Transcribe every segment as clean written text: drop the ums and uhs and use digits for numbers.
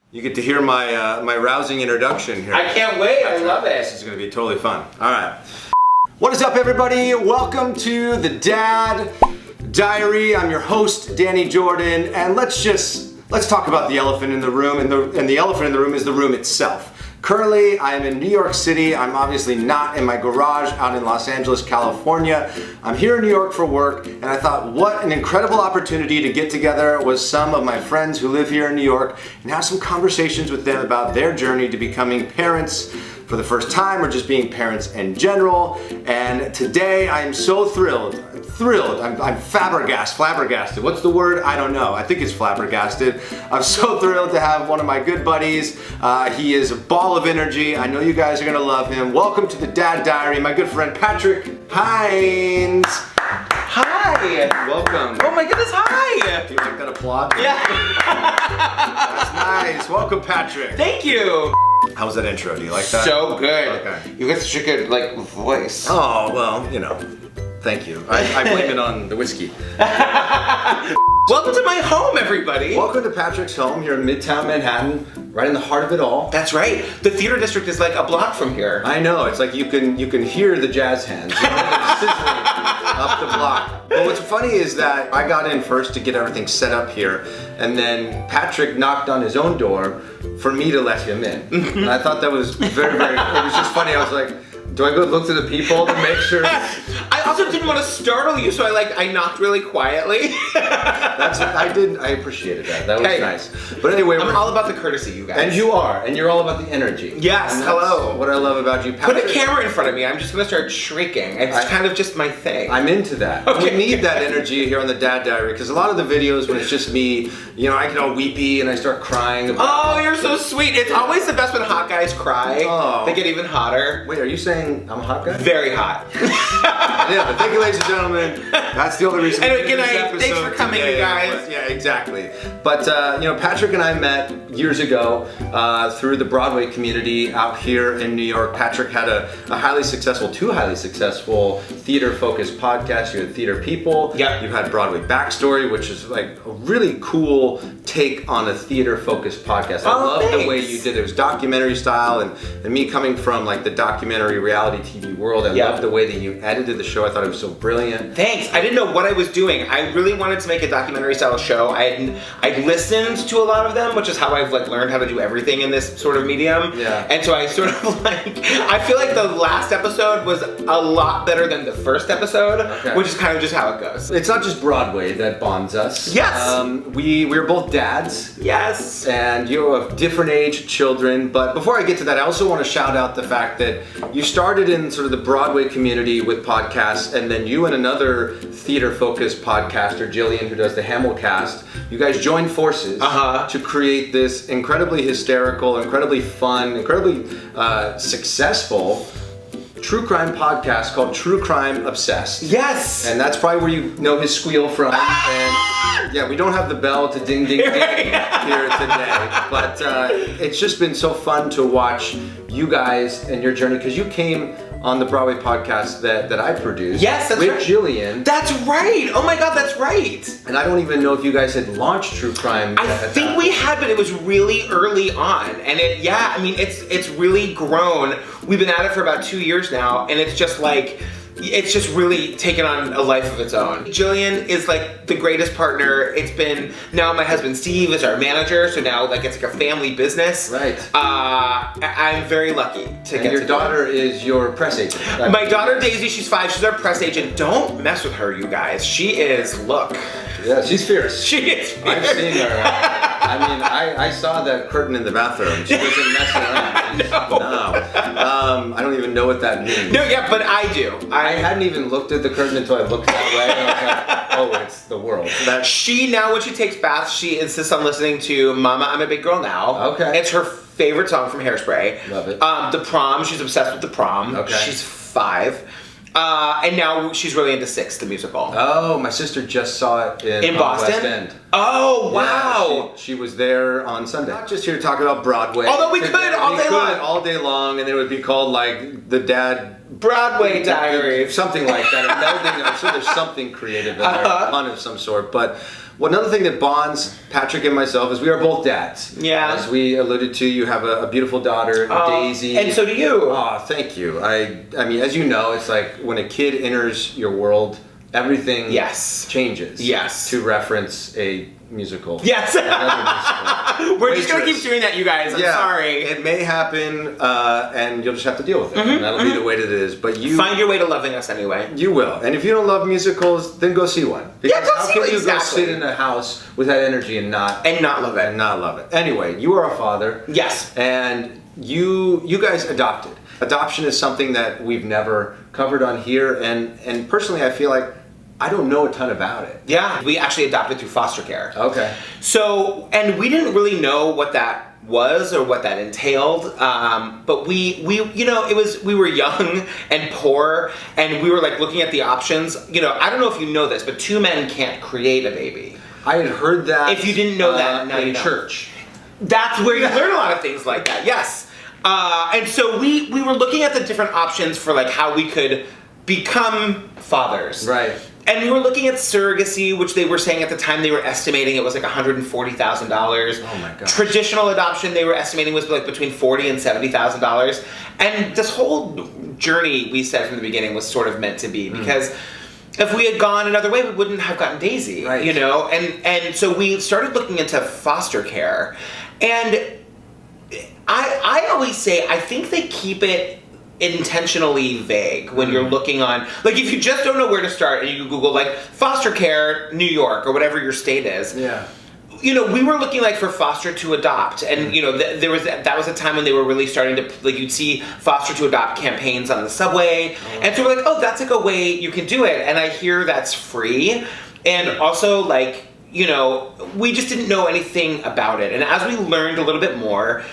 You get to hear my rousing introduction here. I can't wait. I love it. This is going to be totally fun. All right. What is up, everybody? Welcome to the Dad Diary. I'm your host, Danny Jordan, and let's talk about the elephant in the room. And the elephant in the room is the room itself. Currently, I'm in New York City. I'm obviously not in my garage out in Los Angeles, California. I'm here in New York for work, and I thought what an incredible opportunity to get together with some of my friends who live here in New York and have some conversations with them about their journey to becoming parents for the first time or just being parents in general. And today I am so thrilled. I'm flabbergasted. What's the word? I don't know. I think it's flabbergasted. I'm so thrilled to have one of my good buddies. He is a ball of energy. I know you guys are gonna love him. Welcome to the Dad Diary, my good friend Patrick Hinds. Hi. Welcome. Oh my goodness, hi. Do you like that applaud? Yeah. That's nice. Welcome, Patrick. Thank you. How was that intro? Do you like that? So good. Okay. You got such a good, voice. Oh, well, you know. Thank you. I blame it on the whiskey. Welcome to my home, everybody. Welcome to Patrick's home here in Midtown Manhattan, right in the heart of it all. That's right. The theater district is like a block from here. I know. It's like you can hear the jazz hands. You know, they're sizzling up the block. But what's funny is that I got in first to get everything set up here, and then Patrick knocked on his own door for me to let him in. And I thought that was very, it was just funny. I was like, do I go look to the people to make sure? I also didn't want to startle you, so I knocked really quietly. I appreciated that. That was nice. But anyway, I'm all about the courtesy, you guys. And you are, and you're all about the energy. Yes, and hello. What I love about you, Patrick. Put a camera in front of me. I'm just gonna start shrieking. It's kind of just my thing. I'm into that. Okay. We need that energy here on the Dad Diary because a lot of the videos when it's just me, you know, I get all weepy and I start crying. Oh, you're so sweet. It's always the best when hot guys cry. Oh. They get even hotter. Wait, are you saying I'm a hot guy? Very hot. Yeah, but thank you, ladies and gentlemen. That's the only reason. Anyway, we good did this night. episode Thanks for coming, today. you guys. Yeah, exactly. But you know, Patrick and I met years ago through the Broadway community out here in New York. Patrick had two highly successful theater-focused podcasts. You had Theater People. Yep. You had Broadway Backstory, which is like a really cool take on a theater-focused podcast. I love the way you did it. It was documentary style, and me coming from like the documentary reality TV world, I love the way that you edited the show. I thought it was so brilliant. Thanks. I didn't know what I was doing. I really wanted to make a documentary style show. I'd listened to a lot of them, which is how I've learned how to do everything in this sort of medium. Yeah. And so I sort of I feel like the last episode was a lot better than the first episode, which is kind of just how it goes. It's not just Broadway that bonds us. Yes. We're both dads. Yes. And you have different age children. But before I get to that, I also want to shout out the fact that you started in sort of the Broadway community with podcasts, and then you and another theater-focused podcaster, Jillian, who does the Hamilcast, you guys joined forces to create this incredibly hysterical, incredibly fun, incredibly successful true crime podcast called True Crime Obsessed. Yes! And that's probably where you know his squeal from. And yeah, we don't have the bell to ding ding ding here today, but it's just been so fun to watch you guys and your journey, because you came on the Broadway podcast that I produced. Yes, that's with right. Jillian. That's right. Oh my God, that's right. And I don't even know if you guys had launched True Crime. I think we had, but it was really early on, and it's really grown. We've been at it for about 2 years now, and it's just really taken on a life of its own. Jillian is like the greatest partner. It's been, now my husband Steve is our manager, so now it's like a family business. Right. I'm very lucky to get your daughter is your press agent. Right? My daughter Daisy, she's 5, she's our press agent. Don't mess with her, you guys. She is, look. Yeah, she's fierce. She is fierce. I've seen her. I mean, I saw that curtain in the bathroom. She wasn't messing around. No. I don't even know what that means. No, yeah, but I do. I hadn't even looked at the curtain until I looked that way. And I was like, oh, it's the world. She, now when she takes baths, she insists on listening to Mama, I'm a Big Girl Now. Okay. It's her favorite song from Hairspray. Love it. The Prom, she's obsessed with The Prom. Okay. She's 5. And now she's really into Six, the musical. Oh, my sister just saw it in Boston? West End. Oh, wow. Yeah, she was there on Sunday. Not just here to talk about Broadway. Although we could all day long, and it would be called like the Dad Broadway Diary. Something like that. I'm sure there's something creative in there, fun of some sort. But Well, another thing that bonds Patrick and myself is we are both dads. Yeah. As we alluded to, you have a beautiful daughter, Daisy. And so do you. Oh, thank you. I mean, as you know, it's like when a kid enters your world, everything changes. Yes. To reference a musical. Yes. Musical. We're just going to keep doing that, you guys. I'm sorry. It may happen, and you'll just have to deal with it. And that'll be the way that it is. But you find your way to loving us anyway. You will. And if you don't love musicals, then go see one. Because how can you go sit in a house with that energy and not love it? And not love it. Anyway, you are a father. Yes. And you guys adopted. Adoption is something that we've never covered on here, and personally I feel like I don't know a ton about it. Yeah, we actually adopted through foster care. Okay. So, and we didn't really know what that was or what that entailed, but we we were young and poor, and we were like looking at the options. I don't know if you know this, but 2 men can't create a baby. I had heard that. If you didn't know that, now in you know. church. That's where you learn a lot of things like that. Yes. And so we were looking at the different options for like how we could become fathers. Right. And we were looking at surrogacy, which they were saying at the time they were estimating it was like $140,000. Oh my gosh. Traditional adoption they were estimating was like between $40,000 and $70,000. And this whole journey we said from the beginning was sort of meant to be because if we had gone another way, we wouldn't have gotten Daisy, right. And so we started looking into foster care. And I always say, I think they keep it intentionally vague when you're looking on, like if you just don't know where to start and you Google like foster care New York or whatever your state is. Yeah. We were looking like for foster to adopt, and that was a time when they were really starting to like you'd see foster to adopt campaigns on the subway, and so we're like, oh, that's like a way you can do it, and I hear that's free, and also like we just didn't know anything about it, and as we learned a little bit more,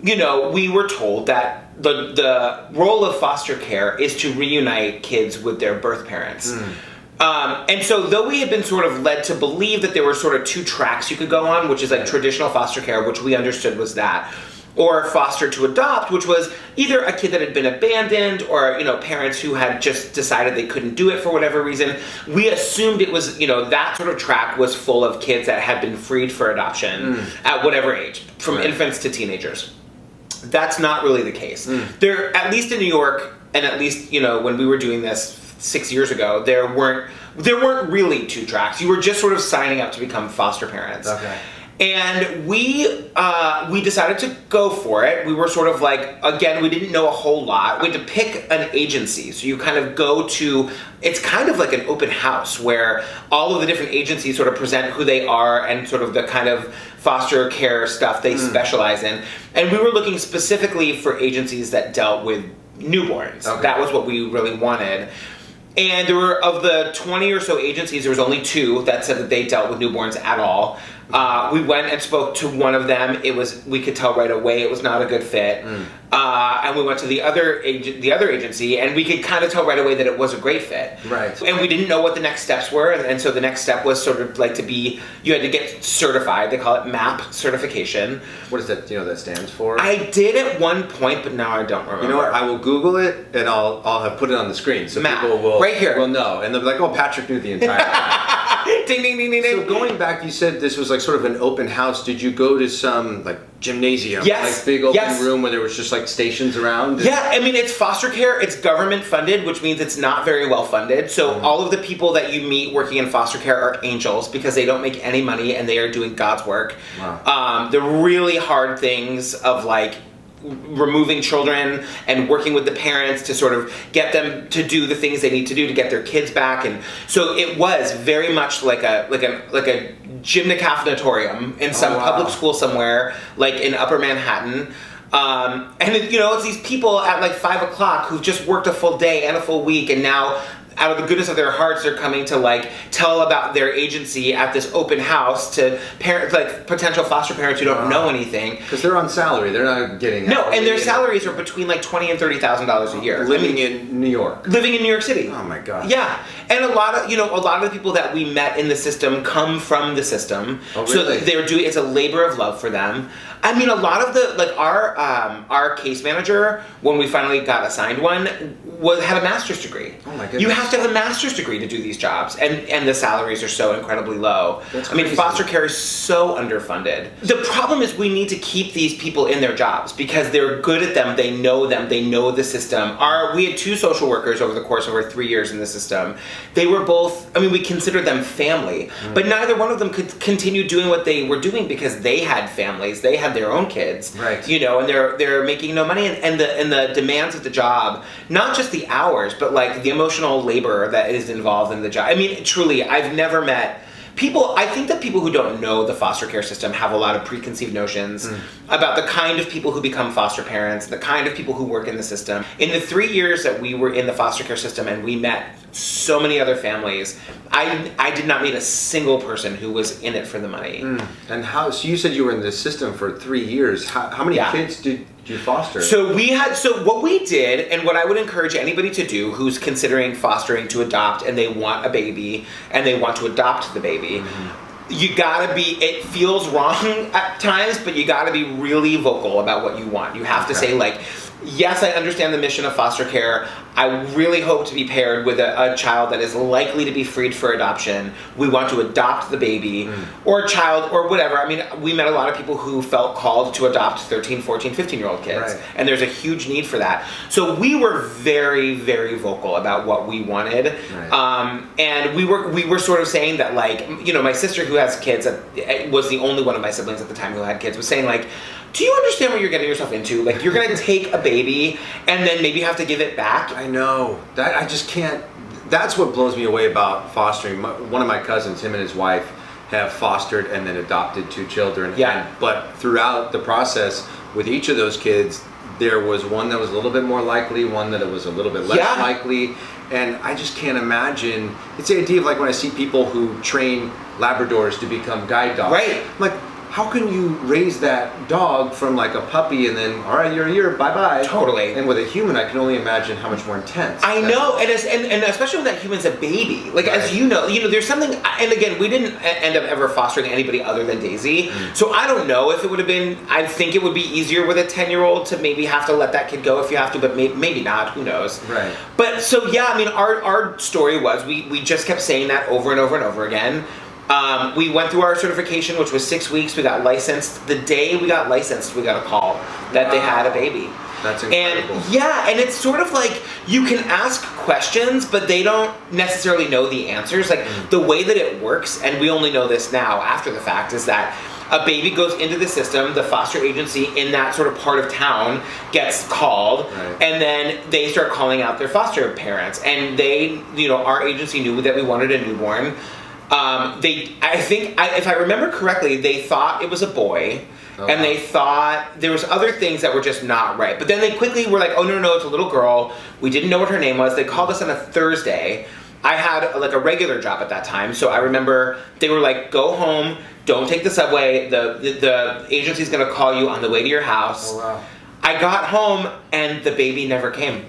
we were told that the role of foster care is to reunite kids with their birth parents. And so though we had been sort of led to believe that there were sort of 2 tracks you could go on, which is like traditional foster care, which we understood was that, or foster to adopt, which was either a kid that had been abandoned or, parents who had just decided they couldn't do it for whatever reason. We assumed it was, that sort of track was full of kids that had been freed for adoption at whatever age, from infants to teenagers. That's not really the case. There, at least in New York, and at least, when we were doing this 6 years ago, there weren't really 2 tracks. You were just sort of signing up to become foster parents. Okay. And we decided to go for it. We were sort of like, again, we didn't know a whole lot. We had to pick an agency. So you kind of go to, it's kind of like an open house where all of the different agencies sort of present who they are and sort of the kind of foster care stuff they specialize in. And we were looking specifically for agencies that dealt with newborns. Okay. That was what we really wanted. And there were, of the 20 or so agencies, there was only 2 that said that they dealt with newborns at all. We went and spoke to one of them. We could tell right away it was not a good fit. And we went to the other agency, and we could kind of tell right away that it was a great fit. Right. And we didn't know what the next steps were, and so the next step was sort of like you had to get certified. They call it MAP certification. What is that? Do you know what that stands for? I did at one point, but now I don't remember. You know what? I will Google it, and I'll have put it on the screen so MAP. people will right here. will know, and they'll be like, "Oh, Patrick knew the entire thing." Ding, ding, ding, ding, ding. So going back, you said this was like sort of an open house. Did you go to some like gymnasium? Yes. Like big open room where there was just like stations around? Yeah, I mean, it's foster care. It's government funded, which means it's not very well funded. So all of the people that you meet working in foster care are angels because they don't make any money and they are doing God's work. Wow. The really hard things of like removing children and working with the parents to sort of get them to do the things they need to do to get their kids back, and so it was very much like a gymnacafenatorium in some public school somewhere, like in Upper Manhattan. And it's these people at like 5 o'clock who've just worked a full day and a full week, and now out of the goodness of their hearts, they're coming to like tell about their agency at this open house to parents, like potential foster parents who don't know anything. Because they're on salary, they're not getting and their salaries are between like $20,000 and $30,000 a year. Living in New York. Living in New York City. Oh my God. Yeah, and a lot of the people that we met in the system come from the system. Oh, really? So it's a labor of love for them. I mean, a lot of the, like, our case manager, when we finally got assigned one, had a master's degree. Oh my goodness. You have to have a master's degree to do these jobs, and the salaries are so incredibly low. That's I mean, crazy. foster care is so underfunded. The problem is we need to keep these people in their jobs because they're good at them, they know the system. We had 2 social workers over the course of our 3 years in the system. They were both, I mean, we considered them family, but neither one of them could continue doing what they were doing because they had families, they had their own kids, right? You know, and they're making no money, and the demands of the job, not just the hours, but like the emotional labor that is involved in the job. I mean, truly, I've never met people. I think that people who don't know the foster care system have a lot of preconceived notions about the kind of people who become foster parents, the kind of people who work in the system. In the 3 years that we were in the foster care system and we met so many other families, I did not meet a single person who was in it for the money. And so you said you were in the system for 3 years. How many kids did you foster? So what we did, and what I would encourage anybody to do who's considering fostering to adopt and they want a baby and they want to adopt the baby, you gotta be, it feels wrong at times, but you gotta be really vocal about what you want. You have to say, like, yes, I understand the mission of foster care. I really hope to be paired with a child that is likely to be freed for adoption. We want to adopt the baby or a child or whatever. I mean, we met a lot of people who felt called to adopt 13, 14, 15-year-old kids. Right. And there's a huge need for that. So we were very, very vocal about what we wanted. Right. And we were sort of saying that, like, you know, my sister who has kids, was the only one of my siblings at the time who had kids, was saying, like, do you understand what you're getting yourself into? Like, you're going to take a baby and then maybe have to give it back. I know. That I just can't. That's what blows me away about fostering. One of my cousins, him and his wife, have fostered and then adopted 2 children. Yeah. But throughout the process, with each of those kids, there was one that was a little bit more likely, one that was a little bit less likely. And I just can't imagine. It's the idea of, like, when I see people who train Labradors to become guide dogs. Right. I'm like, how can you raise that dog from like a puppy and then, all right, you're here, bye-bye. Totally. And with a human, I can only imagine how much more intense. I know, and especially when that human's a baby. Like, right. as you know, there's something, and again, we didn't end up ever fostering anybody other than Daisy, so I don't know if it would have been, I think it would be easier with a 10-year-old to maybe have to let that kid go if you have to, but maybe not, who knows. Right. But, so yeah, I mean, our story was, we just kept saying that over and over and over again. We went through our certification, which was 6 weeks. We got licensed. The day we got licensed, we got a call that they had a baby. That's incredible. And yeah, and it's sort of like you can ask questions, but they don't necessarily know the answers. Like the way that it works, and we only know this now after the fact, is that a baby goes into the system, the foster agency in that sort of part of town gets called, right. and then they start calling out their foster parents. And they, our agency knew that we wanted a newborn. If I remember correctly, they thought it was a boy, and they thought there was other things that were just not right. But then they quickly were like, oh, no, it's a little girl. We didn't know what her name was. They called us on a Thursday. I had a regular job at that time, so I remember they were like, go home, don't take the subway, the agency's gonna call you on the way to your house. Oh, wow. I got home, and the baby never came.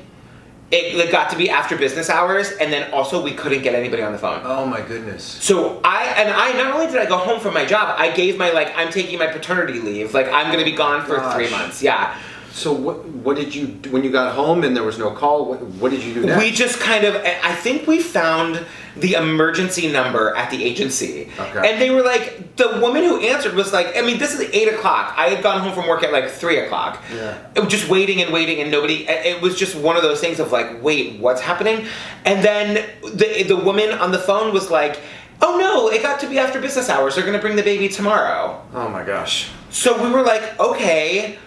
It got to be after business hours, and then also we couldn't get anybody on the phone. Oh my goodness. So I not only did I go home from my job, I gave my, I'm taking my paternity leave. I'm going to be gone for 3 months. Yeah. So what did you do when you got home and there was no call? What did you do next? We just I think we found the emergency number at the agency. Okay. And they were like, the woman who answered was like, I mean, this is 8 o'clock. I had gone home from work at 3 o'clock. Yeah. It was just waiting and nobody, it was just one of those things of wait, what's happening? And then the woman on the phone was like, oh no, it got to be after business hours. They're going to bring the baby tomorrow. Oh my gosh. So we were like, okay.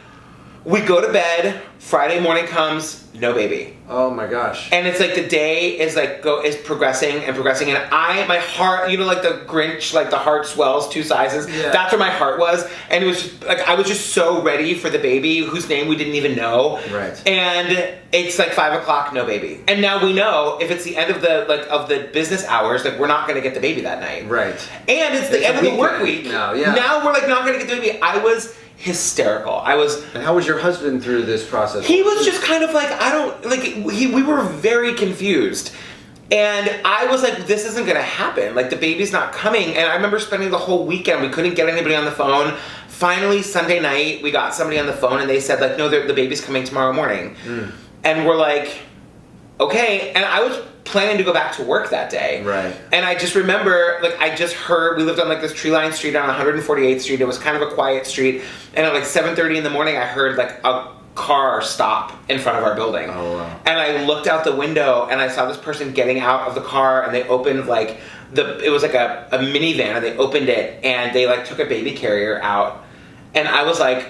We go to bed, Friday morning comes, no baby. Oh my gosh. And it's the day is progressing and my heart, the Grinch, the heart swells 2 sizes. Yeah. That's where my heart was. And it was just I was just so ready for the baby whose name we didn't even know. Right. And it's 5 o'clock, no baby. And now we know if it's the end of the business hours, we're not going to get the baby that night. Right. And it's the end of the work week. Now, yeah. Now we're not going to get the baby. I was hysterical. And how was your husband through this process? He was just kind of we were very confused. And I was like, this isn't going to happen. The baby's not coming. And I remember spending the whole weekend, we couldn't get anybody on the phone. finally Sunday night, we got somebody on the phone and they said like, no, the baby's coming tomorrow morning. And we're like, okay. And I was planning to go back to work that day. Right. And I just remember, like, I just heard, we lived on like this tree-lined street on 148th Street. It was kind of a quiet street. And at like 7:30 in the morning, I heard like a car stop in front of our building. Oh, wow. And I looked out the window and I saw this person getting out of the car, and they opened like it was like a minivan, and they opened it and they like took a baby carrier out. And I was like,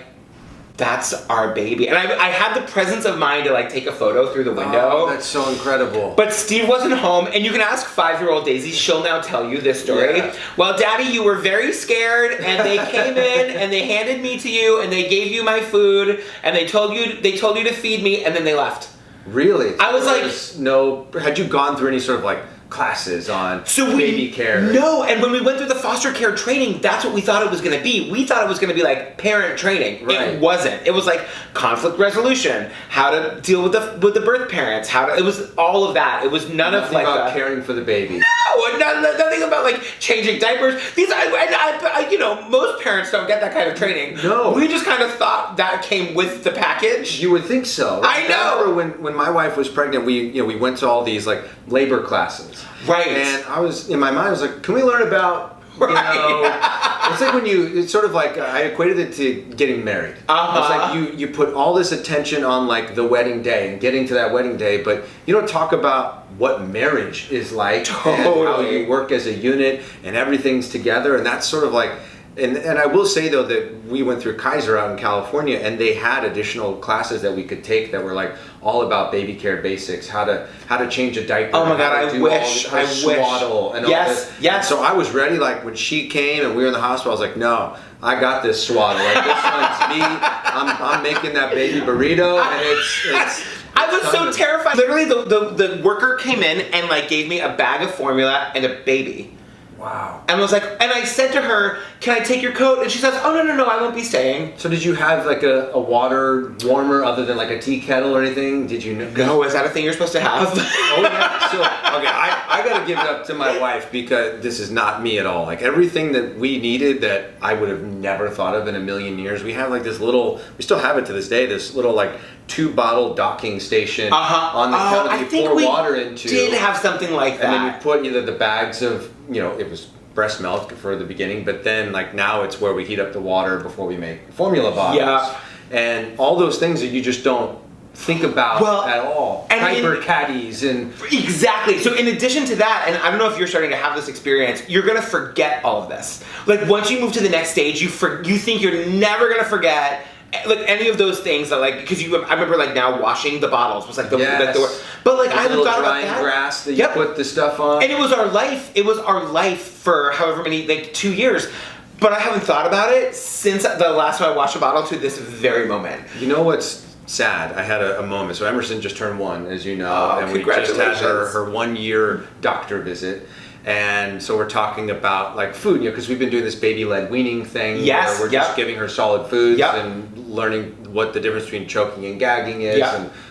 that's our baby. And I had the presence of mind to like take a photo through the window. Oh, that's so incredible. But Steve wasn't home, and you can ask 5-year-old Daisy. She'll now tell you this story. Yeah. Well, Daddy, you were very scared, and they came in and they handed me to you, and they gave you my food, and they told you to feed me, and then they left. Really? I was like, had you gone through any sort of like classes on baby care? No, and when we went through the foster care training, that's what we thought it was going to be. We thought it was going to be like parent training. Right. It wasn't. It was like conflict resolution, how to deal with the birth parents, it was all of that. It was nothing of like about caring for the baby. No, nothing about like changing diapers. Most parents don't get that kind of training. No, we just kind of thought that came with the package. You would think so. I know. I remember when my wife was pregnant, we went to all these like labor classes. Right. And I was, in my mind, I was like, can we learn about, it's like it's sort of like, I equated it to getting married. It's like you put all this attention on like the wedding day and getting to that wedding day, but you don't talk about what marriage is like. And how you work as a unit and everything's together. And that's sort of like, and I will say though that we went through Kaiser out in California, and they had additional classes that we could take that were like all about baby care basics, how to change a diaper. Oh my God, I wish. Swaddle and all this. Yes. So I was ready, like when she came and we were in the hospital, I was like, no, I got this swaddle. Like this one's me. I'm making that baby burrito, and it's I was so terrified. Literally, the worker came in and like gave me a bag of formula and a baby. Wow. And I said to her, can I take your coat? And she says, oh, no, I won't be staying. So did you have like a water warmer other than like a tea kettle or anything? Did you know? No, is that a thing you're supposed to have? Oh yeah. So, okay, I got to give it up to my wife, because this is not me at all. Like everything that we needed that I would have never thought of in a million years. We have like this little, we still have it to this day, this little like 2-bottle docking station on the counter that you pour water into. Did have something like that. And then you put either the bags of, it was breast milk for the beginning, but then like now it's where we heat up the water before we make formula bottles. Yeah. And all those things that you just don't think about at all. Diaper caddies and... Exactly. So in addition to that, and I don't know if you're starting to have this experience, you're going to forget all of this. Like once you move to the next stage, you think you're never going to forget like any of those things that like, because I remember like now washing the bottles was like the but like I haven't thought about that. Grass that you put the stuff on, and it was our life for however many, like 2 years. But I haven't thought about it since the last time I washed a bottle to this very moment. You know what's sad? I had a moment. So Emerson just turned 1, as you know, and we just had her 1-year doctor visit. And so we're talking about like food, because we've been doing this baby-led weaning thing. Yes, where we're just giving her solid foods and learning what the difference between choking and gagging is,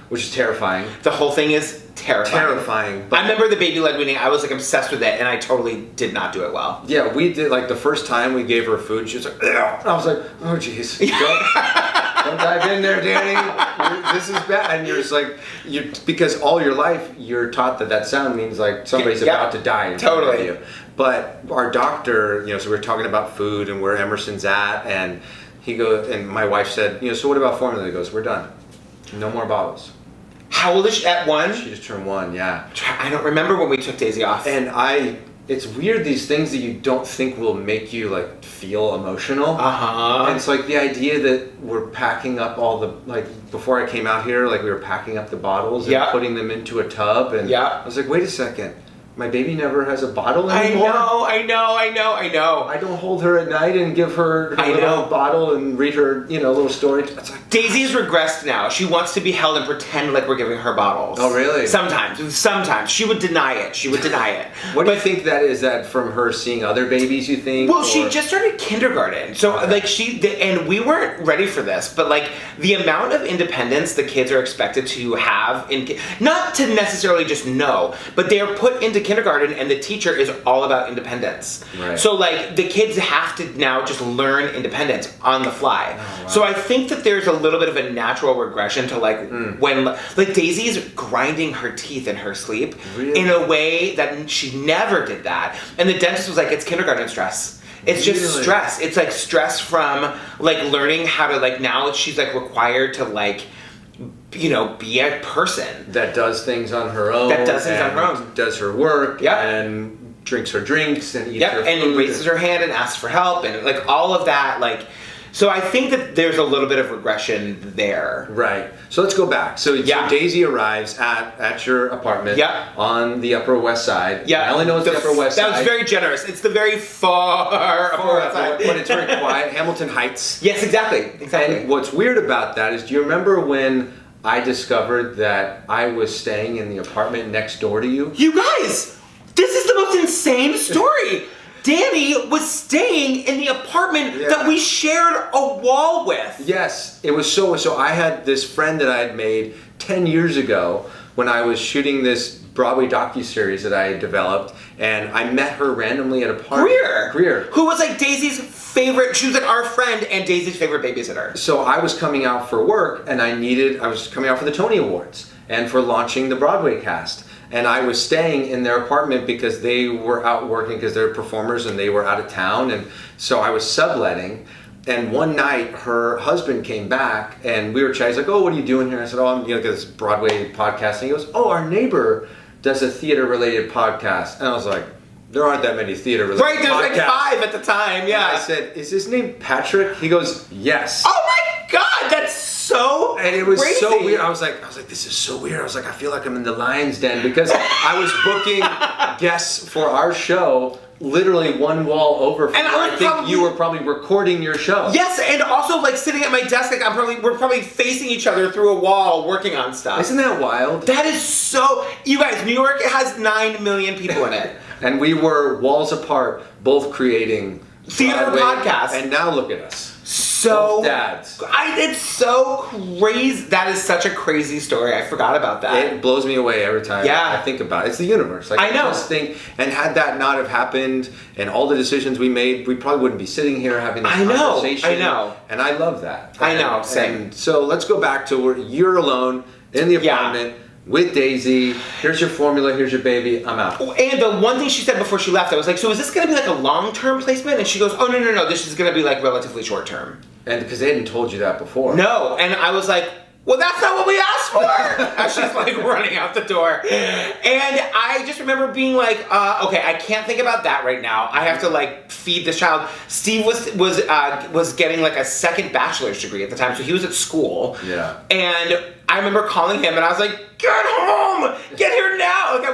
which is terrifying. The whole thing is terrifying. I remember the baby-led weaning. I was like obsessed with it, and I totally did not do it well. Yeah, we did. Like the first time we gave her food, she was like, ugh. I was like, oh jeez, don't dive in there, Danny. This is bad. And you're just like, because all your life you're taught that sound means like somebody's about to die. Totally. You. But our doctor, so we were talking about food and where Emerson's at, and he goes, and my wife said, so what about formula? He goes, we're done. No more bottles. How old is she? At 1? She just turned 1, yeah. I don't remember when we took Daisy off. And it's weird, these things that you don't think will make you like feel emotional. And it's like the idea that we're packing up all the, like before I came out here, like we were packing up the bottles and putting them into a tub. And I was like, wait a second. My baby never has a bottle anymore. I know. I don't hold her at night and give her little bottle and read her, little story. It's like, Daisy's regressed now. She wants to be held and pretend like we're giving her bottles. Oh, really? Sometimes. She would deny it. What do you think that is? That from her seeing other babies, you think? Well, she just started kindergarten. So, like, and we weren't ready for this, but, like, the amount of independence the kids are expected to have, not to necessarily just know, but they are put into kindergarten, and the teacher is all about independence. Right. So, like, the kids have to now just learn independence on the fly. Oh, wow. So I think that there's a little bit of a natural regression to, like, when, like, Daisy's grinding her teeth in her sleep in a way that she never did that. And the dentist was like, it's kindergarten stress. It's just stress. It's, like, stress from, like, learning how to, like, now she's, like, required to, like, you know, be a person that does things on her own. Does her work. Yeah. And drinks her drinks and eats her food. And raises her hand and asks for help and, like, all of that, like. So I think that there's a little bit of regression there. Right. So let's go back. So Daisy arrives at your apartment on the Upper West Side. Yeah. I only know it's the Upper West Side. That was very generous. It's the very far Upper West Side. But it's very quiet. Hamilton Heights. Yes, exactly. And what's weird about that is, do you remember when I discovered that I was staying in the apartment next door to you? You guys! This is the most insane story! Danny was staying in the apartment that we shared a wall with. Yes, it was so I had this friend that I had made 10 years ago when I was shooting this Broadway docuseries that I had developed, and I met her randomly at a party. Greer. Who was like Daisy's favorite, she was like our friend and Daisy's favorite babysitter. So I was coming out for work, and I was coming out for the Tony Awards and for launching the Broadway cast. And I was staying in their apartment because they were out working because they're performers and they were out of town. And so I was subletting. And one night her husband came back and we were chatting. He's like, oh, what are you doing here? I said, oh, I'm got this Broadway podcast. And he goes, oh, our neighbor does a theater-related podcast. And I was like, there aren't that many theater-related podcasts. Right, there's like 5 at the time, yeah. And I said, is his name Patrick? He goes, yes. Oh my God, that's so And it was crazy. so weird. I was like, this is so weird. I was like, I feel like I'm in the lion's den because I was booking guests for our show literally one wall over from where I think you were probably recording your show. Yes, and also like sitting at my desk, like we're probably facing each other through a wall working on stuff. Isn't that wild? That is so. You guys, New York has 9 million people in it. And we were walls apart, both creating theater podcasts. And now look at us. So both dads. It's so crazy. That is such a crazy story. I forgot about that. It blows me away every time I think about it. It's the universe. Like, I know. I just think, and had that not have happened, and all the decisions we made, we probably wouldn't be sitting here having this conversation. I know. And I love that. I know. Same. And so let's go back to where you're alone in the apartment. With Daisy, here's your formula, here's your baby, I'm out. And the one thing she said before she left, I was like, so is this going to be like a long-term placement? And she goes, oh, no, this is going to be like relatively short-term. And because they hadn't told you that before. No, and I was like, well, that's not what we asked for. As she's like running out the door. And I just remember being like, okay, I can't think about that right now. I have to like feed this child. Steve was getting like a second bachelor's degree at the time, so he was at school. Yeah. And I remember calling him and I was like, get home! Get here now! Like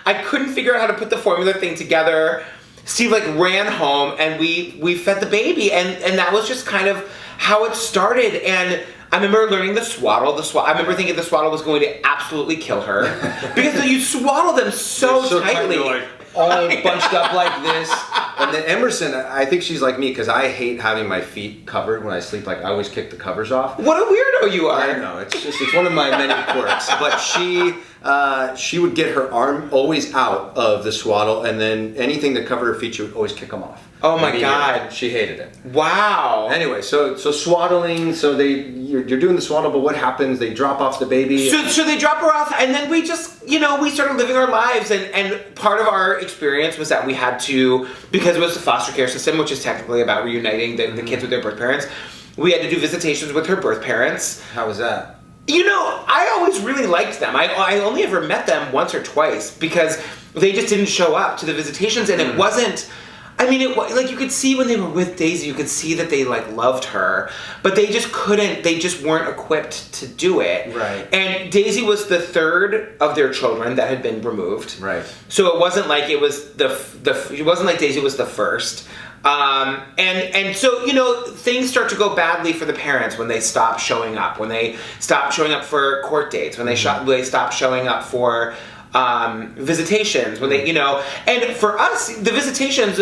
I couldn't figure out how to put the formula thing together. Steve like ran home and we fed the baby and that was just kind of how it started. And I remember learning the swaddle. I remember thinking the swaddle was going to absolutely kill her because you swaddle them so tightly. Like all bunched up like this. And then Emerson, I think she's like me because I hate having my feet covered when I sleep. Like I always kick the covers off. What a weirdo you are. I know. It's one of my many quirks. But she would get her arm always out of the swaddle, and then anything that covered her feet, she would always kick them off. Oh my God. She hated it. Wow. Anyway, so swaddling, you're doing the swaddle, but what happens? They drop off the baby. So they drop her off, and then we just, we started living our lives, and part of our experience was that we had to, because it was the foster care system, which is technically about reuniting the kids with their birth parents, we had to do visitations with her birth parents. How was that? I always really liked them. I only ever met them once or twice because they just didn't show up to the visitations, and it wasn't. I mean, you could see when they were with Daisy, you could see that they loved her, but they just couldn't. They just weren't equipped to do it. Right. And Daisy was the third of their children that had been removed. Right. So it wasn't like it was it wasn't like Daisy was the first. And so, things start to go badly for the parents when they stop showing up, when they stop showing up for court dates, when they stop showing up for visitations, when they, and for us, the visitations,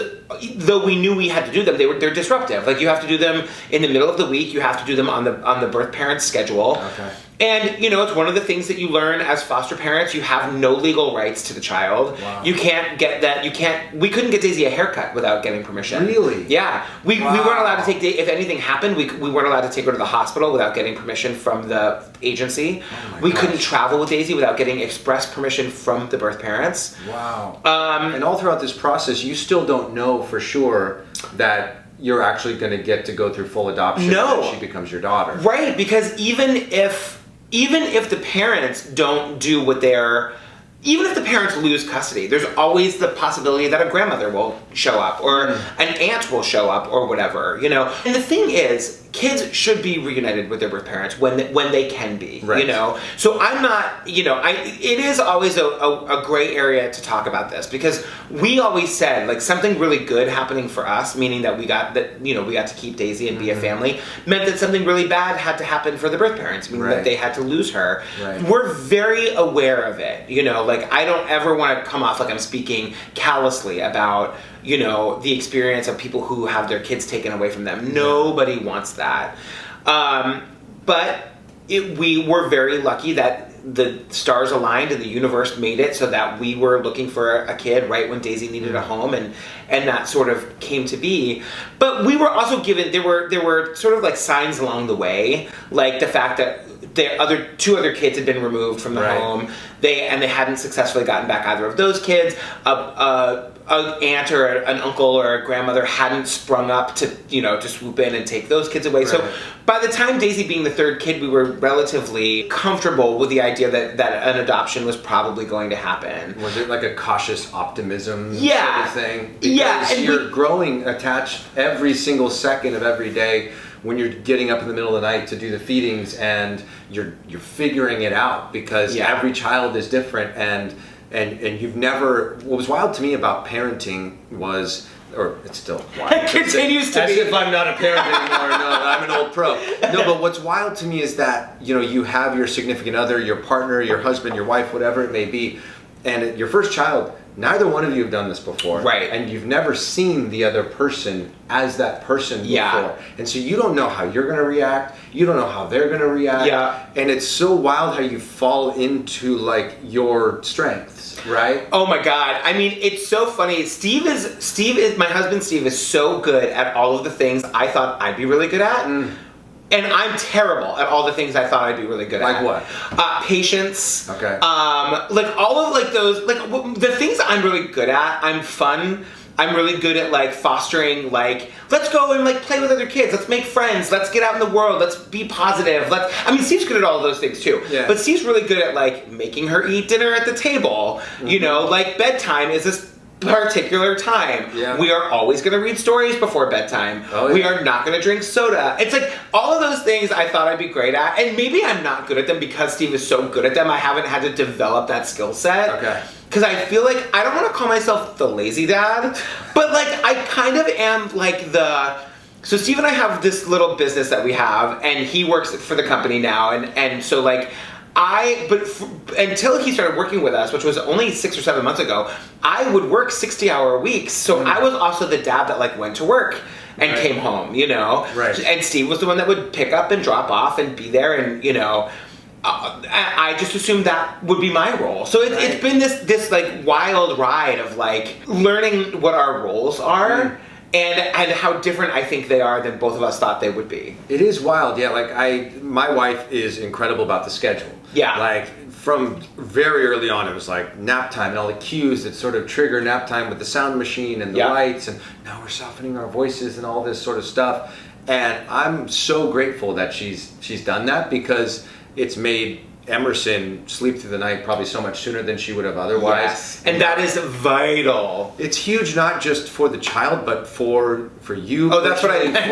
though we knew we had to do them, they're disruptive. Like, you have to do them in the middle of the week. You have to do them on the birth parent's schedule. Okay. And, it's one of the things that you learn as foster parents. You have no legal rights to the child. Wow. You can't get that. We couldn't get Daisy a haircut without getting permission. Really? Yeah. We weren't allowed to take, if anything happened, we weren't allowed to take her to the hospital without getting permission from the agency. Oh we couldn't travel with Daisy without getting express permission from the birth parents. Wow. And all throughout this process, you still don't know for sure that you're actually going to get to go through full adoption No. when she becomes your daughter. Right, because even if the parents don't do what even if the parents lose custody, there's always the possibility that a grandmother will show up or an aunt will show up or whatever, And the thing is, kids should be reunited with their birth parents when they can be, right. So I'm not, it is always a gray area to talk about this, because we always said, like, something really good happening for us, meaning that we got to keep Daisy and be a family, meant that something really bad had to happen for the birth parents, meaning that they had to lose her. Right. We're very aware of it, like, I don't ever want to come off like I'm speaking callously about, the experience of people who have their kids taken away from them. Nobody wants that. But we were very lucky that the stars aligned and the universe made it so that we were looking for a kid right when Daisy needed a home, and that sort of came to be. But we were also given, there were sort of like signs along the way, like the fact that two other kids had been removed from the home. They hadn't successfully gotten back either of those kids. An aunt or an uncle or a grandmother hadn't sprung up to swoop in and take those kids away. Right. So by the time Daisy being the third kid, we were relatively comfortable with the idea that an adoption was probably going to happen. Was it like a cautious optimism sort of thing? Because and you're growing attached every single second of every day when you're getting up in the middle of the night to do the feedings, and you're figuring it out, because every child is different, and you've never. What was wild to me about parenting was, or it's still wild. It continues to as be. As if I'm not a parent anymore. No, I'm an old pro. No, but what's wild to me is that you have your significant other, your partner, your husband, your wife, whatever it may be, and your first child. Neither one of you have done this before. Right. And you've never seen the other person as that person before. And so you don't know how you're going to react. You don't know how they're going to react. Yeah. And it's so wild how you fall into, like, your strengths, right? Oh my God. I mean, it's so funny. My husband Steve is so good at all of the things I thought I'd be really good at. And I'm terrible at all the things I thought I'd be really good at. Like what? Patience. Okay. Like all of like those, like the things I'm really good at. I'm fun. I'm really good at like fostering, like, let's go and like play with other kids. Let's make friends. Let's get out in the world. Let's be positive. Steve's good at all of those things too. Yeah. But Steve's really good at like making her eat dinner at the table. Like bedtime is this particular time. Yeah. We are always going to read stories before bedtime. Oh, yeah. We are not going to drink soda. It's like all of those things I thought I'd be great at, and maybe I'm not good at them because Steve is so good at them. I haven't had to develop that skill set. Okay. Because I feel like I don't want to call myself the lazy dad, but like I kind of am like So Steve and I have this little business that we have, and he works for the company now, and so like until he started working with us, which was only 6 or 7 months ago, I would work 60-hour weeks. So I was also the dad that like went to work and came home, Right. And Steve was the one that would pick up and drop off and be there, and I just assumed that would be my role. So it's been this like wild ride of like learning what our roles are. And how different I think they are than both of us thought they would be. It is wild, yeah. Like my wife is incredible about the schedule. Yeah. Like from very early on, it was like nap time and all the cues that sort of trigger nap time with the sound machine and the lights, and now we're softening our voices and all this sort of stuff. And I'm so grateful that she's done that, because it's made Emerson sleep through the night probably so much sooner than she would have otherwise. Yes. And that is vital. It's huge, not just for the child, but for you. Oh, that's what I meant.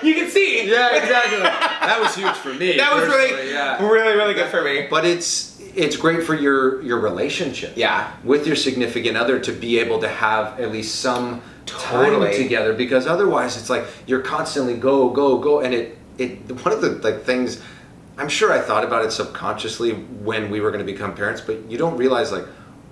You can see. Yeah, exactly. That was huge for me. That was really good for me. But it's great for your relationship. Yeah. With your significant other, to be able to have at least some time together, because otherwise it's like you're constantly go, and one of the like things, I'm sure I thought about it subconsciously when we were going to become parents, but you don't realize like,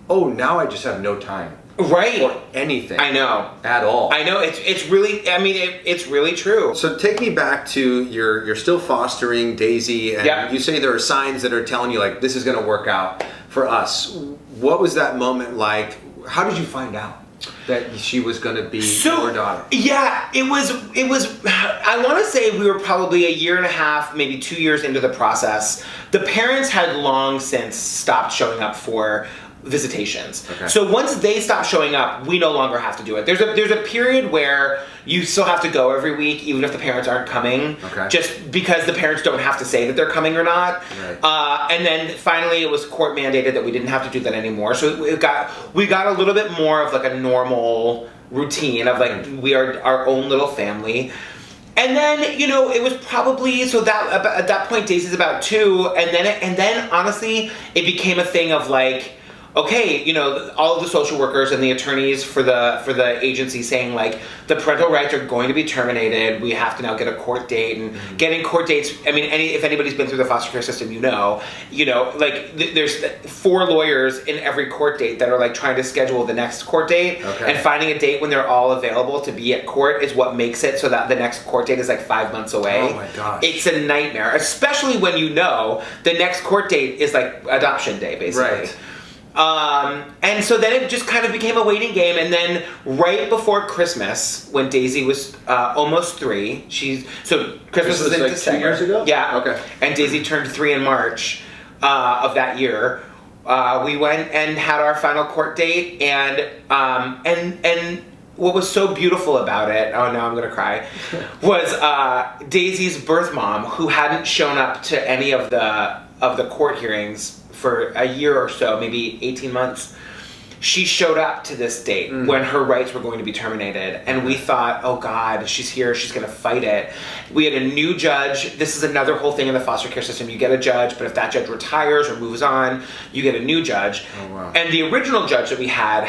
oh, now I just have no time. Right. for anything. I know. At all. I know. It's really, I mean, it's really true. So take me back to you're still fostering Daisy, and you say there are signs that are telling you like this is going to work out for us. What was that moment like? How did you find out that she was going to be your daughter? Yeah, it was, I want to say we were probably a year and a half, maybe 2 years into the process. The parents had long since stopped showing up for visitations. Okay. So once they stop showing up, we no longer have to do it. There's a period where you still have to go every week, even if the parents aren't coming, just because the parents don't have to say that they're coming or not. Right. And then finally, it was court mandated that we didn't have to do that anymore. So we got a little bit more of like a normal routine of like we are our own little family. And then, you know, it was probably, so that at that point, Daisy's about 2, and then honestly, it became a thing of like, okay, you know, all of the social workers and the attorneys for the agency saying like the parental rights are going to be terminated. We have to now get a court date, and getting court dates. I mean, if anybody's been through the foster care system, you know, like there's 4 lawyers in every court date that are like trying to schedule the next court date, and finding a date when they're all available to be at court is what makes it so that the next court date is like 5 months away. Oh my gosh. It's a nightmare, especially when you know the next court date is like adoption day, basically. Right. And so then it just kind of became a waiting game, and then right before Christmas, when Daisy was almost 3, Christmas was in like December. 2 years ago? Yeah. Okay. And Daisy turned 3 in March of that year. We went and had our final court date, and what was so beautiful about it, oh no, I'm gonna cry, was Daisy's birth mom, who hadn't shown up to any of the court hearings for a year or so, maybe 18 months. She showed up to this date when her rights were going to be terminated, and we thought, oh God, she's here, she's gonna fight it. We had a new judge. This is another whole thing in the foster care system. You get a judge, but if that judge retires or moves on, you get a new judge. Oh, wow. And the original judge that we had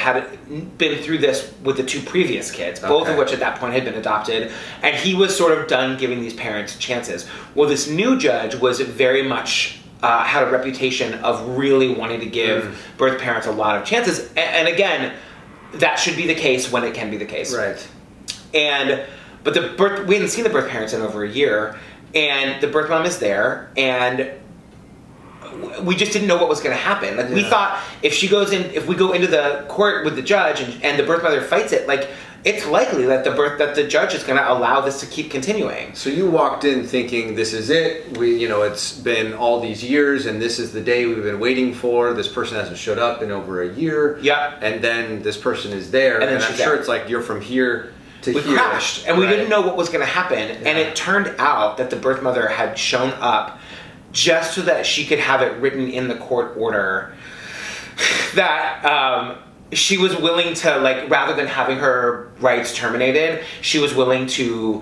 been through this with the 2 previous kids, both of which at that point had been adopted, and he was sort of done giving these parents chances. Well, this new judge was very much had a reputation of really wanting to give birth parents a lot of chances. And again, that should be the case when it can be the case. Right. But we hadn't seen the birth parents in over a year, and the birth mom is there, and we just didn't know what was going to happen. Like we thought if we go into the court with the judge and the birth mother fights it, like it's likely that the judge is going to allow this to keep continuing. So you walked in thinking this is it. It's been all these years, and this is the day we've been waiting for. This person hasn't showed up in over a year. Yeah. And then this person is there, and I'm sure it's like you're from here to here. We crashed, and we didn't know what was going to happen. Yeah. And it turned out that the birth mother had shown up just so that she could have it written in the court order that she was willing to, like, rather than having her rights terminated, she was willing to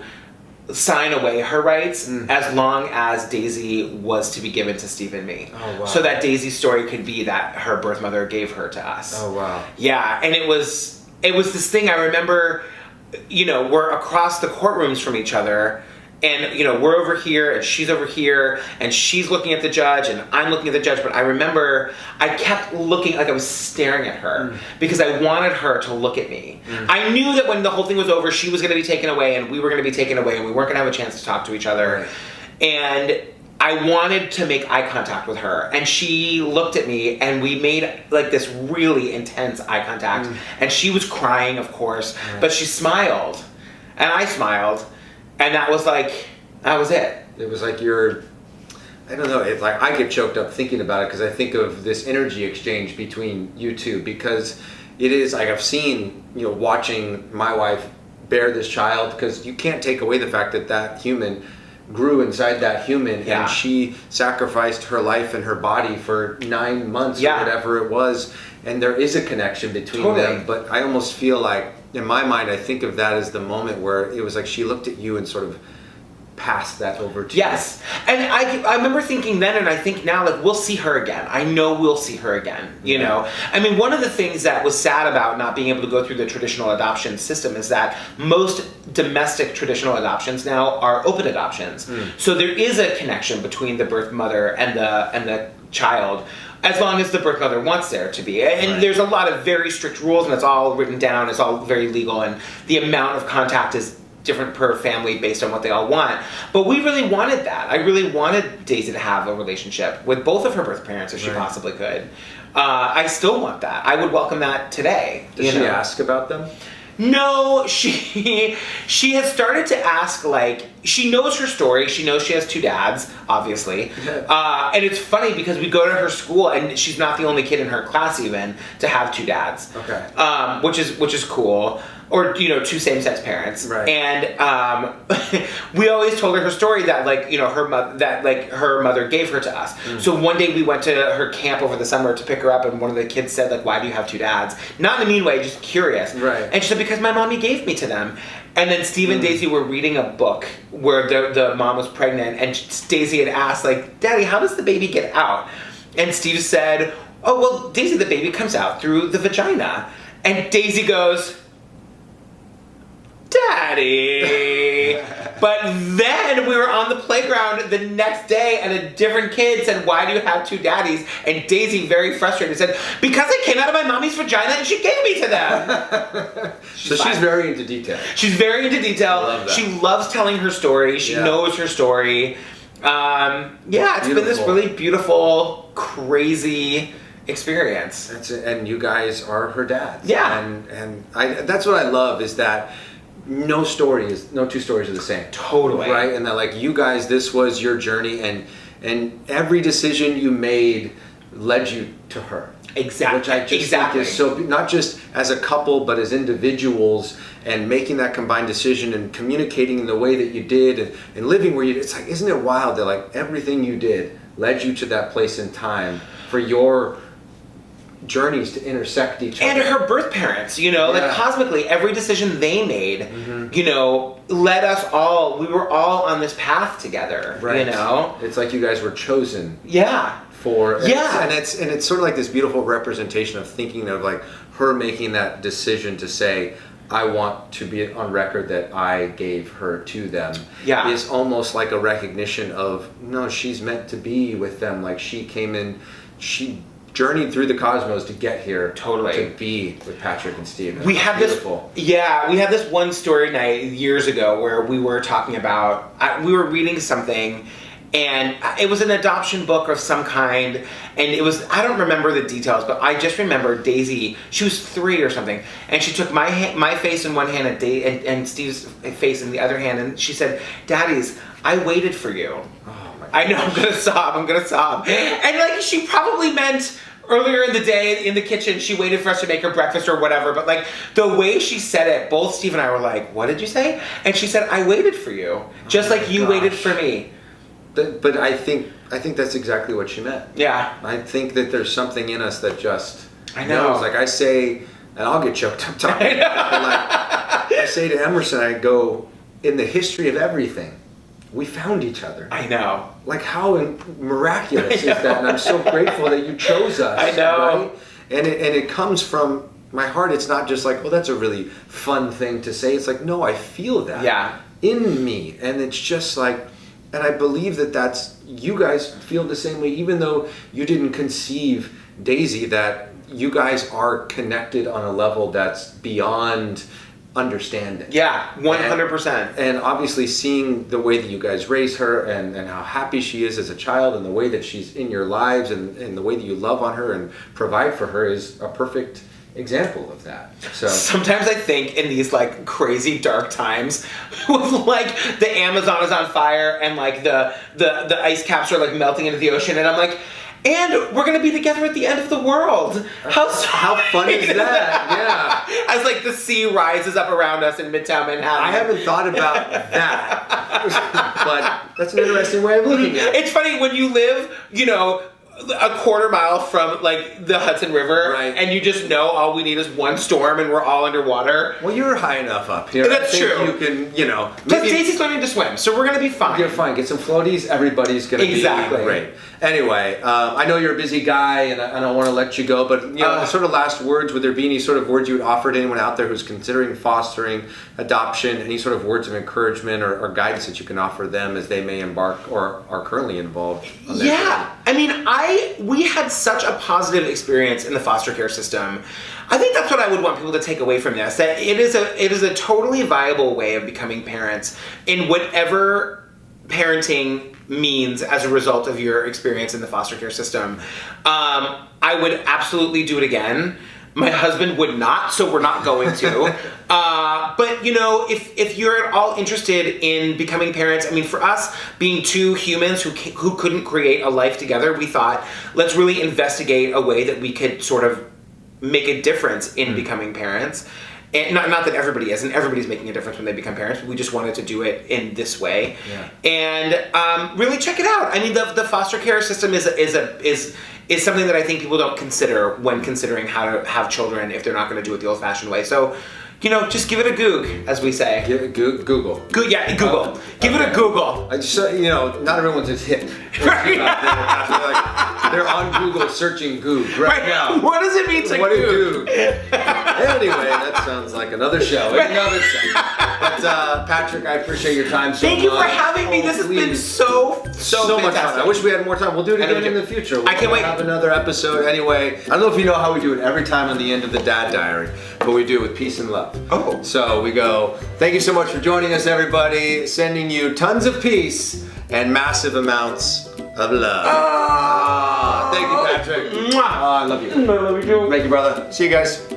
sign away her rights as long as Daisy was to be given to Steve and me. Oh, wow. So that Daisy's story could be that her birth mother gave her to us. Oh, wow. Yeah, and it was this thing. I remember, we're across the courtrooms from each other, and, we're over here, and she's over here, and she's looking at the judge, and I'm looking at the judge, but I remember I kept looking like I was staring at her because I wanted her to look at me. I knew that when the whole thing was over, she was going to be taken away, and we were going to be taken away, and we weren't going to have a chance to talk to each other. Right. And I wanted to make eye contact with her, and she looked at me, and we made like this really intense eye contact, and she was crying, of course, but she smiled, and I smiled. And that was it. It was like I don't know, it's like I get choked up thinking about it because I think of this energy exchange between you two, because it is like I've seen, watching my wife bear this child, because you can't take away the fact that human grew inside that human, and she sacrificed her life and her body for 9 months or whatever it was, and there is a connection between them. But I almost feel like, in my mind, I think of that as the moment where it was like she looked at you and sort of passed that over to you. Yes. And I remember thinking then, and I think now, like, we'll see her again. I know we'll see her again, you know? I mean, one of the things that was sad about not being able to go through the traditional adoption system is that most domestic traditional adoptions now are open adoptions. So there is a connection between the birth mother and the child. As long as the birth mother wants there to be. And there's a lot of very strict rules, and it's all written down, it's all very legal, and the amount of contact is different per family based on what they all want. But we really wanted that. I really wanted Daisy to have a relationship with both of her birth parents if she possibly could. I still want that. I would welcome that today. Does she ask about them? No, she has started to ask, like, she knows her story. She knows she has 2 dads, obviously. And it's funny because we go to her school and she's not the only kid in her class even to have 2 dads. Okay. Which is cool. Or, 2 same-sex parents. Right. And we always told her story that, like, her mother gave her to us. So one day we went to her camp over the summer to pick her up, and one of the kids said, like, why do you have 2 dads? Not in a mean way, just curious. Right. And she said, because my mommy gave me to them. And then Steve and Daisy were reading a book where the mom was pregnant, and Daisy had asked, like, Daddy, how does the baby get out? And Steve said, oh, well, Daisy, the baby comes out through the vagina. And Daisy goes, Daddy. But then we were on the playground the next day and a different kid said, why do you have 2 daddies? And Daisy, very frustrated, said, because I came out of my mommy's vagina and she gave me to them. She's very into detail. She's very into detail. I love that. She loves telling her story. She knows her story. It's been this really beautiful, crazy experience. That's it. And you guys are her dads. Yeah. And that's what I love is that no 2 stories are the same. Totally. Right? And that, like, you guys, this was your journey, and every decision you made led you to her. Exactly. Which I just think is so, not just as a couple, but as individuals, and making that combined decision and communicating in the way that you did and living where you, it's like, isn't it wild that, like, everything you did led you to that place in time for your journeys to intersect each other. And her birth parents, like, cosmically, every decision they made, led us all, we were all on this path together, It's like you guys were chosen. Yeah. And it's sort of like this beautiful representation of thinking of, like, her making that decision to say, I want to be on record that I gave her to them. Yeah. Is almost like a recognition of, no, she's meant to be with them. Like, she came in, she journeyed through the cosmos to get here, to be with Patrick and Steve. We had this one story night years ago where we were talking about, we were reading something, and it was an adoption book of some kind, and it was, I don't remember the details, but I just remember Daisy, she was 3 or something, and she took my face in one hand and Steve's face in the other hand, and she said, Daddies, I waited for you. Oh my gosh. I know, I'm gonna sob. And, like, she probably meant earlier in the day in the kitchen, she waited for us to make her breakfast or whatever, but, like, the way she said it, both Steve and I were like, what did you say? And she said, I waited for you, just like you waited for me. But I think that's exactly what she meant. Yeah. I think that there's something in us that just knows. Like, I say, and I'll get choked up talking about it, but, like, I say to Emerson, I go, in the history of everything, we found each other. I know. Like, how miraculous is that? And I'm so grateful that you chose us. I know. Right? And it comes from my heart. It's not just like, oh, that's a really fun thing to say. It's like, no, I feel that in me. And it's just like, and I believe that that's, you guys feel the same way, even though you didn't conceive Daisy, that you guys are connected on a level that's beyond understanding. Yeah, 100%. And obviously seeing the way that you guys raise her and how happy she is as a child and the way that she's in your lives and the way that you love on her and provide for her is a perfect example of that. So sometimes I think in these, like, crazy dark times with, like, the Amazon is on fire and, like, the ice caps are, like, melting into the ocean, and I'm like, and we're gonna be together at the end of the world. How fun is that? Yeah. As, like, the sea rises up around us in Midtown Manhattan. I haven't thought about that, but that's an interesting way of looking at it. It's funny when you live, a quarter mile from, like, the Hudson River, right, and you just know all we need is one storm and we're all underwater. Well, you're high enough up here. That's true. You can, Plus, Daisy's learning to swim, so we're gonna be fine. You're fine. Get some floaties. Everybody's gonna be great. Anyway, I know you're a busy guy, and I don't want to let you go, but sort of last words. Would there be any sort of words you would offer to anyone out there who's considering fostering, adoption? Any sort of words of encouragement or guidance that you can offer them as they may embark or are currently involved on their journey? I we had such a positive experience in the foster care system. I think that's what I would want people to take away from this, that it is a totally viable way of becoming parents in whatever parenting means as a result of your experience in the foster care system. I would absolutely do it again. My husband would not, so we're not going to. But you know, if you're at all interested in becoming parents, I mean, for us, being two humans who couldn't create a life together, we thought, let's really investigate a way that we could sort of make a difference in becoming parents. And not that everybody is, and everybody's making a difference when they become parents, but we just wanted to do it in this way. Yeah. And really check it out. I mean, the foster care system is something that I think people don't consider when considering how to have children if they're not going to do it the old-fashioned way. So, you know, just give it a goog, as we say. Give it Google. Yeah, Google. Give it a Google. I just, you know, not everyone's just hip. They're on Google searching goog right now. What does it mean to what goog? Anyway, that sounds like another show. Another show. But Patrick, I appreciate your time so much. Thank you for having me. This has been so much fun. I wish we had more time. We'll do it again in the future. I can't wait. We'll have another episode anyway. I don't know if you know how we do it every time on the end of the Dad Diary, but we do it with peace and love. Oh. So we go, thank you so much for joining us, everybody. Sending you tons of peace and massive amounts of love. Thank you, Patrick. Mwah. I love you. I love you too. Thank you, brother. See you guys.